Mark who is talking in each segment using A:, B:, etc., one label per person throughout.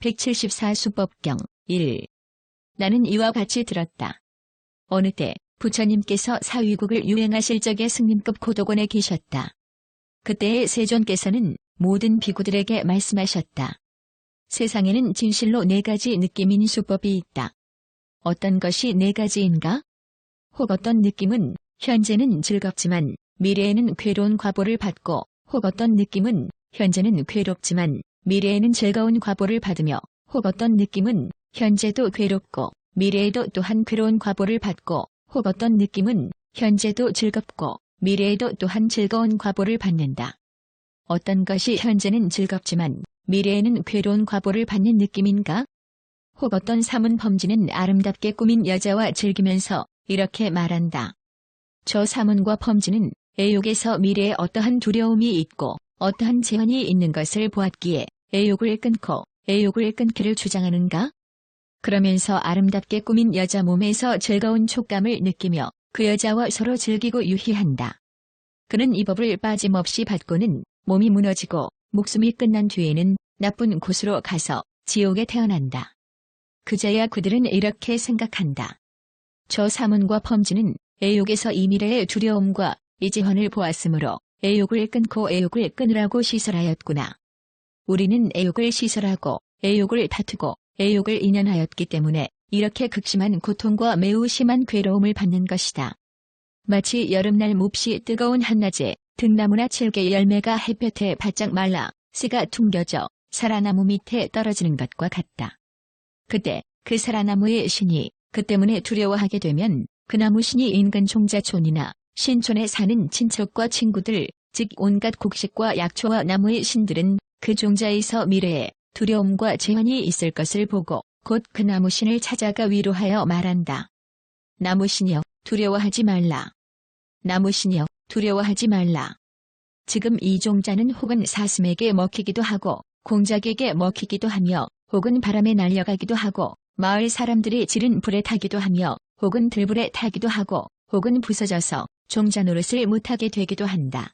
A: 174수법경 1. 나는 이와 같이 들었다. 어느 때 부처님께서 사위국을 유행하실 적에 승림급 고도곤에 계셨다. 그때의 세존께서는 모든 비구들에게 말씀하셨다. 세상에는 진실로 4가지 느낌인 수법이 있다. 어떤 것이 4가지인가? 혹 어떤 느낌은 현재는 즐겁지만 미래에는 괴로운 과보를 받고, 혹 어떤 느낌은 현재는 괴롭지만 미래에는 즐거운 과보를 받으며, 혹 어떤 느낌은 현재도 괴롭고 미래에도 또한 괴로운 과보를 받고, 혹 어떤 느낌은 현재도 즐겁고 미래에도 또한 즐거운 과보를 받는다. 어떤 것이 현재는 즐겁지만 미래에는 괴로운 과보를 받는 느낌인가? 혹 어떤 사문 범지는 아름답게 꾸민 여자와 즐기면서 이렇게 말한다. 저 사문과 범지는 애욕에서 미래에 어떠한 두려움이 있고 어떠한 제한이 있는 것을 보았기에 애욕을 끊고 애욕을 끊기를 주장하는가? 그러면서 아름답게 꾸민 여자 몸에서 즐거운 촉감을 느끼며 그 여자와 서로 즐기고 유희한다. 그는 이 법을 빠짐없이 받고는 몸이 무너지고 목숨이 끝난 뒤에는 나쁜 곳으로 가서 지옥에 태어난다. 그제야 그들은 이렇게 생각한다. 저 사문과 범지는 애욕에서 이 미래의 두려움과 이지헌을 보았으므로 애욕을 끊고 애욕을 끊으라고 시설하였구나. 우리는 애욕을 시설하고 애욕을 다투고 애욕을 인연하였기 때문에 이렇게 극심한 고통과 매우 심한 괴로움을 받는 것이다. 마치 여름날 몹시 뜨거운 한낮에 등나무나 칠개 열매가 햇볕에 바짝 말라 씨가 퉁겨져 사라나무 밑에 떨어지는 것과 같다. 그때 그 사라나무의 신이 그 때문에 두려워하게 되면 그 나무 신이 인근 종자촌이나 신촌에 사는 친척과 친구들, 즉 온갖 곡식과 약초와 나무의 신들은 그 종자에서 미래에 두려움과 재환이 있을 것을 보고 곧 그 나무신을 찾아가 위로하여 말한다. 나무신이여, 두려워하지 말라. 나무신이여, 두려워하지 말라. 지금 이 종자는 혹은 사슴에게 먹히기도 하고 공작에게 먹히기도 하며 혹은 바람에 날려가기도 하고 마을 사람들이 지른 불에 타기도 하며 혹은 들불에 타기도 하고 혹은 부서져서 종자 노릇을 못하게 되기도 한다.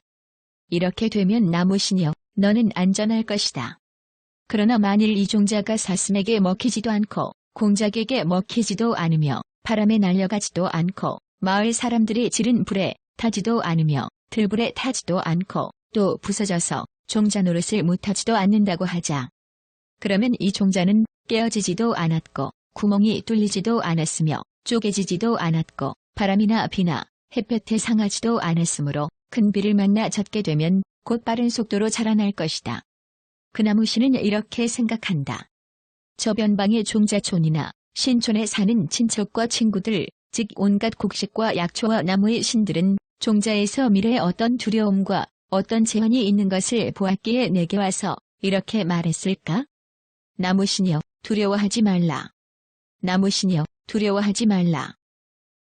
A: 이렇게 되면 나무신이여, 너는 안전할 것이다. 그러나 만일 이 종자가 사슴에게 먹히지도 않고 공작에게 먹히지도 않으며 바람에 날려가지도 않고 마을 사람들이 지른 불에 타지도 않으며 들불에 타지도 않고 또 부서져서 종자 노릇을 못하지도 않는다고 하자. 그러면 이 종자는 깨어지지도 않았고 구멍이 뚫리지도 않았으며 쪼개지지도 않았고 바람이나 비나 햇볕에 상하지도 않았으므로 큰 비를 만나 젖게 되면 곧 빠른 속도로 자라날 것이다. 그 나무신은 이렇게 생각한다. 저변방의 종자촌이나 신촌에 사는 친척과 친구들, 즉 온갖 곡식과 약초와 나무의 신들은 종자에서 미래에 어떤 두려움과 어떤 재환이 있는 것을 보았기에 내게 와서 이렇게 말했을까? 나무신이여, 두려워하지 말라. 나무신이여, 두려워하지 말라.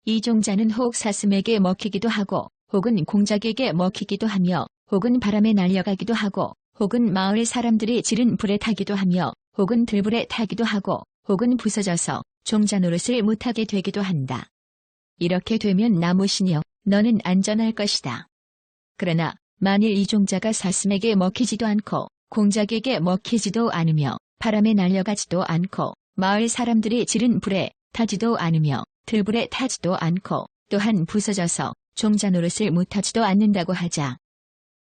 A: 이 종자는 혹 사슴에게 먹히기도 하고 혹은 공작에게 먹히기도 하며 혹은 바람에 날려가기도 하고 혹은 마을 사람들이 지른 불에 타기도 하며 혹은 들불에 타기도 하고 혹은 부서져서 종자 노릇을 못하게 되기도 한다. 이렇게 되면 나무신이여, 너는 안전할 것이다. 그러나 만일 이 종자가 사슴에게 먹히지도 않고 공작에게 먹히지도 않으며 바람에 날려가지도 않고 마을 사람들이 지른 불에 타지도 않으며 들불에 타지도 않고 또한 부서져서 종자 노릇을 못하지도 않는다고 하자.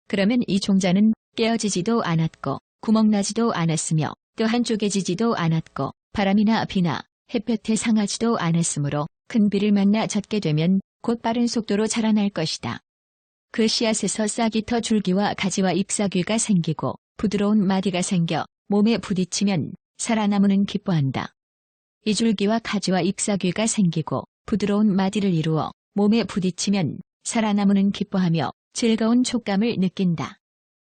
A: 그러면 이 종자는 깨어지지도 않았고 구멍나지도 않았으며 또한 쪼개지지도 않았고 바람이나 비나 햇볕에 상하지도 않았으므로 큰 비를 만나 젖게 되면 곧 빠른 속도로 자라날 것이다. 그 씨앗에서 싹이 터 줄기와 가지와 잎사귀가 생기고 부드러운 마디가 생겨 몸에 부딪히면 살아나무는 기뻐한다. 이 줄기와 가지와 잎사귀가 생기고 부드러운 마디를 이루어 몸에 부딪히면 살아나무는 기뻐하며 즐거운 촉감을 느낀다.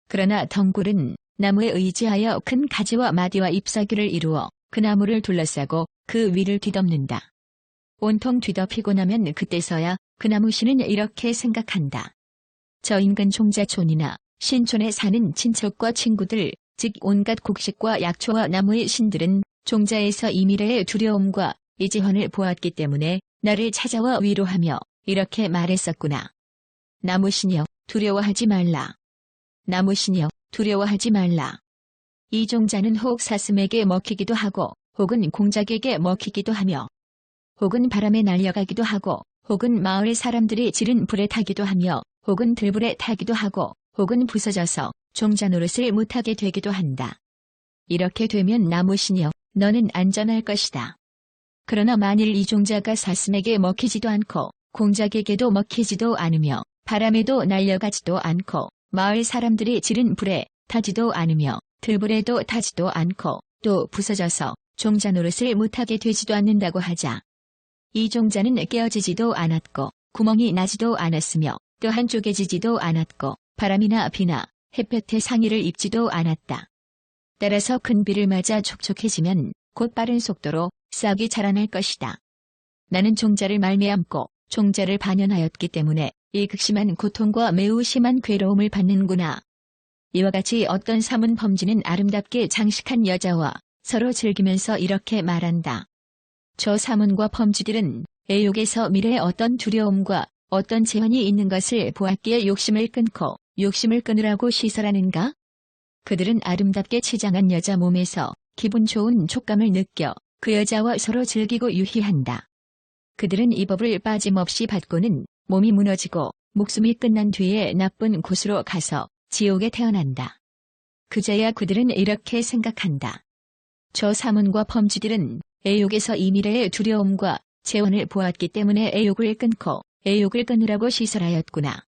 A: 그러나 덩굴은 나무에 의지하여 큰 가지와 마디와 잎사귀를 이루어 그 나무를 둘러싸고 그 위를 뒤덮는다. 온통 뒤덮이고 나면 그때서야 그 나무신은 이렇게 생각한다. 저 인근 종자촌이나 신촌에 사는 친척과 친구들, 즉 온갖 곡식과 약초와 나무의 신들은 종자에서 이 미래의 두려움과 이지헌을 보았기 때문에 나를 찾아와 위로하며 이렇게 말했었구나. 나무신이여, 두려워하지 말라. 나무신이여, 두려워하지 말라. 이종자는 혹 사슴에게 먹히기도 하고 혹은 공작에게 먹히기도 하며 혹은 바람에 날려가기도 하고 혹은 마을 사람들이 지른 불에 타기도 하며 혹은 들불에 타기도 하고 혹은 부서져서 종자 노릇을 못하게 되기도 한다. 이렇게 되면 나무시녀 너는 안전할 것이다. 그러나 만일 이 종자가 사슴에게 먹히지도 않고 공작에게도 먹히지도 않으며 바람에도 날려가지도 않고 마을 사람들이 지른 불에 타지도 않으며 들불에도 타지도 않고 또 부서져서 종자 노릇을 못하게 되지도 않는다고 하자. 이 종자는 깨어지지도 않았고 구멍이 나지도 않았으며 또한 쪼개지지도 않았고 바람이나 비나 햇볕의 상의를 입지도 않았다. 따라서 큰 비를 맞아 촉촉해지면 곧 빠른 속도로 싹이 자라날 것이다. 나는 종자를 말미암고 종자를 반연하였기 때문에 이 극심한 고통과 매우 심한 괴로움을 받는구나. 이와 같이 어떤 사문 범지는 아름답게 장식한 여자와 서로 즐기면서 이렇게 말한다. 저 사문과 범지들은 애욕에서 미래의 어떤 두려움과 어떤 재환이 있는 것을 보았기에 욕심을 끊고 욕심을 끊으라고 시설하는가? 그들은 아름답게 치장한 여자 몸에서 기분 좋은 촉감을 느껴 그 여자와 서로 즐기고 유희한다. 그들은 이 법을 빠짐없이 받고는 몸이 무너지고 목숨이 끝난 뒤에 나쁜 곳으로 가서 지옥에 태어난다. 그제야 그들은 이렇게 생각한다. 저 사문과 범지들은 애욕에서 이 미래의 두려움과 재원을 보았기 때문에 애욕을 끊고 애욕을 끊으라고 시설하였구나.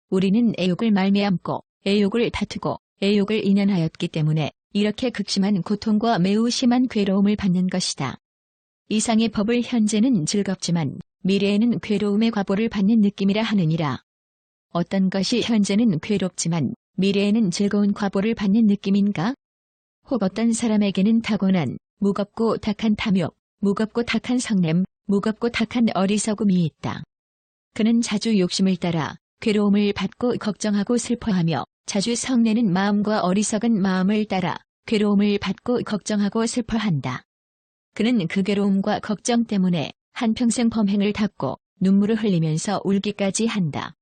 A: 우리는 애욕을 말미암고 애욕을 다투고 애욕을 인연하였기 때문에 이렇게 극심한 고통과 매우 심한 괴로움을 받는 것이다. 이상의 법을 현재는 즐겁지만 미래에는 괴로움의 과보를 받는 느낌이라 하느니라. 어떤 것이 현재는 괴롭지만 미래에는 즐거운 과보를 받는 느낌인가? 혹 어떤 사람에게는 타고난 무겁고 탁한 탐욕, 무겁고 탁한 성냄, 무겁고 탁한 어리석음이 있다. 그는 자주 욕심을 따라 괴로움을 받고 걱정하고 슬퍼하며 자주 성내는 마음과 어리석은 마음을 따라 괴로움을 받고 걱정하고 슬퍼한다. 그는 그 괴로움과 걱정 때문에 한평생 범행을 닦고 눈물을 흘리면서 울기까지 한다.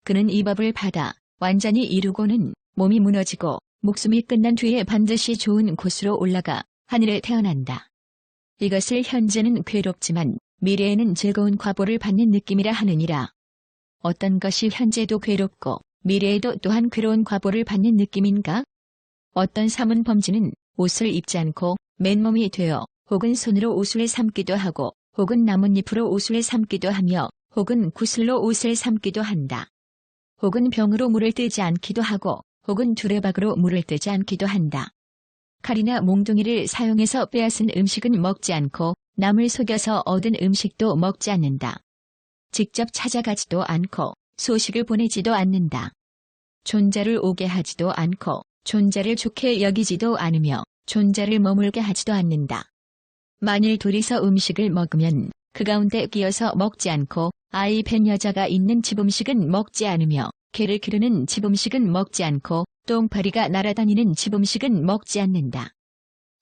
A: 그는 이 법을 받아 완전히 이루고는 몸이 무너지고 목숨이 끝난 뒤에 반드시 좋은 곳으로 올라가 하늘에 태어난다. 이것을 현재는 괴롭지만 미래에는 즐거운 과보를 받는 느낌이라 하느니라. 어떤 것이 현재도 괴롭고 미래에도 또한 괴로운 과보를 받는 느낌인가? 어떤 사문 범지는 옷을 입지 않고 맨몸이 되어 혹은 손으로 옷을 삶기도 하고 혹은 나뭇잎으로 옷을 삶기도 하며 혹은 구슬로 옷을 삶기도 한다. 혹은 병으로 물을 뜨지 않기도 하고 혹은 두레박으로 물을 뜨지 않기도 한다. 칼이나 몽둥이를 사용해서 빼앗은 음식은 먹지 않고 남을 속여서 얻은 음식도 먹지 않는다. 직접 찾아가지도 않고 소식을 보내지도 않는다. 존자를 오게 하지도 않고 존자를 좋게 여기지도 않으며 존자를 머물게 하지도 않는다. 만일 둘이서 음식을 먹으면 그 가운데 끼어서 먹지 않고 아이 뵌 여자가 있는 집 음식은 먹지 않으며 개를 기르는 집 음식은 먹지 않고 똥파리가 날아다니는 집 음식은 먹지 않는다.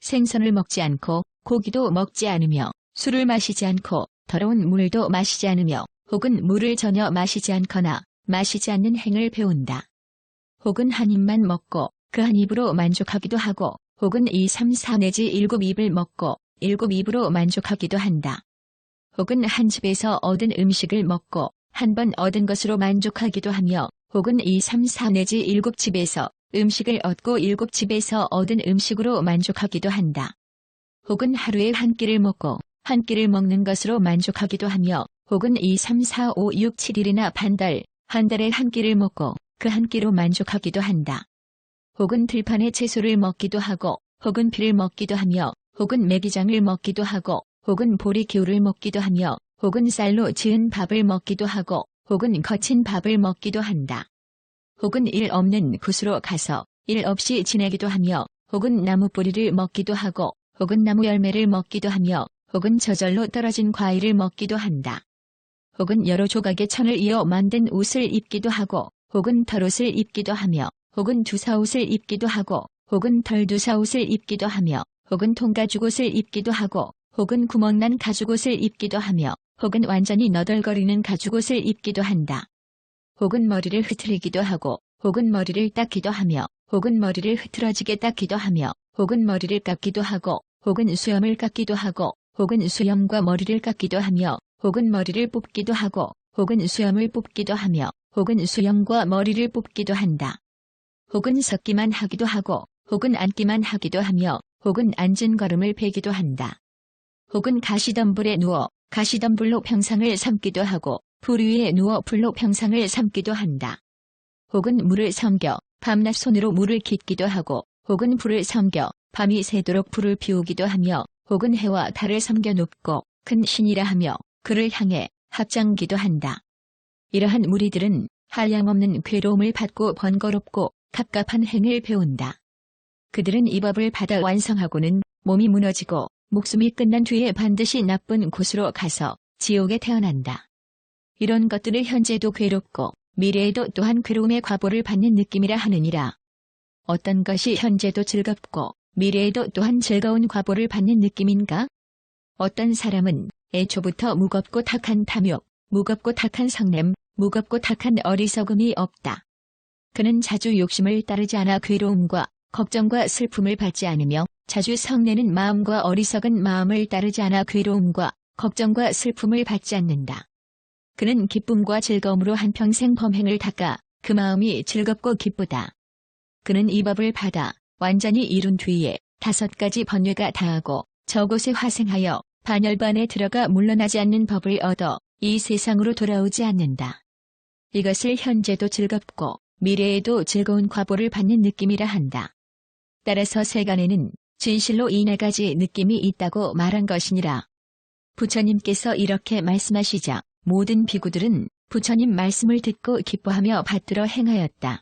A: 생선을 먹지 않고 고기도 먹지 않으며 술을 마시지 않고 더러운 물도 마시지 않으며 혹은 물을 전혀 마시지 않거나 마시지 않는 행을 배운다. 혹은 한 입만 먹고 그 한 입으로 만족하기도 하고 혹은 2, 3, 4 내지 7입을 먹고 7입으로 만족하기도 한다. 혹은 한 집에서 얻은 음식을 먹고 한 번 얻은 것으로 만족하기도 하며 혹은 2, 3, 4 내지 7집에서 음식을 얻고 7집에서 얻은 음식으로 만족하기도 한다. 혹은 하루에 한 끼를 먹고 한 끼를 먹는 것으로 만족하기도 하며 혹은 2, 3, 4, 5, 6, 7일이나 반달, 한 달에 한 끼를 먹고 그 한 끼로 만족하기도 한다. 혹은 들판에 채소를 먹기도 하고 혹은 피를 먹기도 하며 혹은 메기장을 먹기도 하고 혹은 보리기울을 먹기도 하며 혹은 쌀로 지은 밥을 먹기도 하고 혹은 거친 밥을 먹기도 한다. 혹은 일 없는 곳으로 가서 일 없이 지내기도 하며 혹은 나무 뿌리를 먹기도 하고 혹은 나무 열매를 먹기도 하며 혹은 저절로 떨어진 과일을 먹기도 한다. 혹은 여러 조각의 천을 이어 만든 옷을 입기도 하고 혹은 털옷을 입기도 하며 혹은 두사옷을 입기도 하고 혹은 덜두사옷을 입기도 하며 혹은 통가죽옷을 입기도 하고 혹은 구멍난 가죽옷을 입기도 하며 혹은 완전히 너덜거리는 가죽옷을 입기도 한다. 혹은 머리를 흐트리기도 하고 혹은 머리를 닦기도 하며, 혹은 머리를 흐트러지게 닦기도 하며, 혹은 머리를 깎기도 하고, 혹은 수염을 깎기도 하고, 혹은 수염과 머리를 깎기도 하며, 혹은 머리를 뽑기도 하고, 혹은 수염을 뽑기도 하며, 혹은 수염과 머리를 뽑기도 한다. 혹은 섰기만 하기도 하고, 혹은 앉기만 하기도 하며, 혹은 앉은 걸음을 베기도 한다. 혹은 가시덤불에 누워 가시덤불로 평상을 삼기도 하고, 불 위에 누워 불로 평상을 삼기도 한다. 혹은 물을 섬겨 밤낮 손으로 물을 깃기도 하고, 혹은 불을 섬겨 밤이 새도록 불을 피우기도 하며, 혹은 해와 달을 섬겨 높고 큰 신이라 하며 그를 향해 합장기도 한다. 이러한 무리들은 한량없는 괴로움을 받고 번거롭고 갑갑한 행을 배운다. 그들은 이 법을 받아 완성하고는 몸이 무너지고 목숨이 끝난 뒤에 반드시 나쁜 곳으로 가서 지옥에 태어난다. 이런 것들을 현재도 괴롭고 미래에도 또한 괴로움의 과보를 받는 느낌이라 하느니라. 어떤 것이 현재도 즐겁고 미래에도 또한 즐거운 과보를 받는 느낌인가? 어떤 사람은 애초부터 무겁고 탁한 탐욕, 무겁고 탁한 성냄, 무겁고 탁한 어리석음이 없다. 그는 자주 욕심을 따르지 않아 괴로움과 걱정과 슬픔을 받지 않으며, 자주 성내는 마음과 어리석은 마음을 따르지 않아 괴로움과 걱정과 슬픔을 받지 않는다. 그는 기쁨과 즐거움으로 한평생 범행을 닦아 그 마음이 즐겁고 기쁘다. 그는 이 법을 받아 완전히 이룬 뒤에 5가지 번뇌가 다하고 저곳에 화생하여 반열반에 들어가 물러나지 않는 법을 얻어 이 세상으로 돌아오지 않는다. 이것을 현재도 즐겁고 미래에도 즐거운 과보를 받는 느낌이라 한다. 따라서 세간에는 진실로 이 4가지 느낌이 있다고 말한 것이니라. 부처님께서 이렇게 말씀하시자 모든 비구들은 부처님 말씀을 듣고 기뻐하며 받들어 행하였다.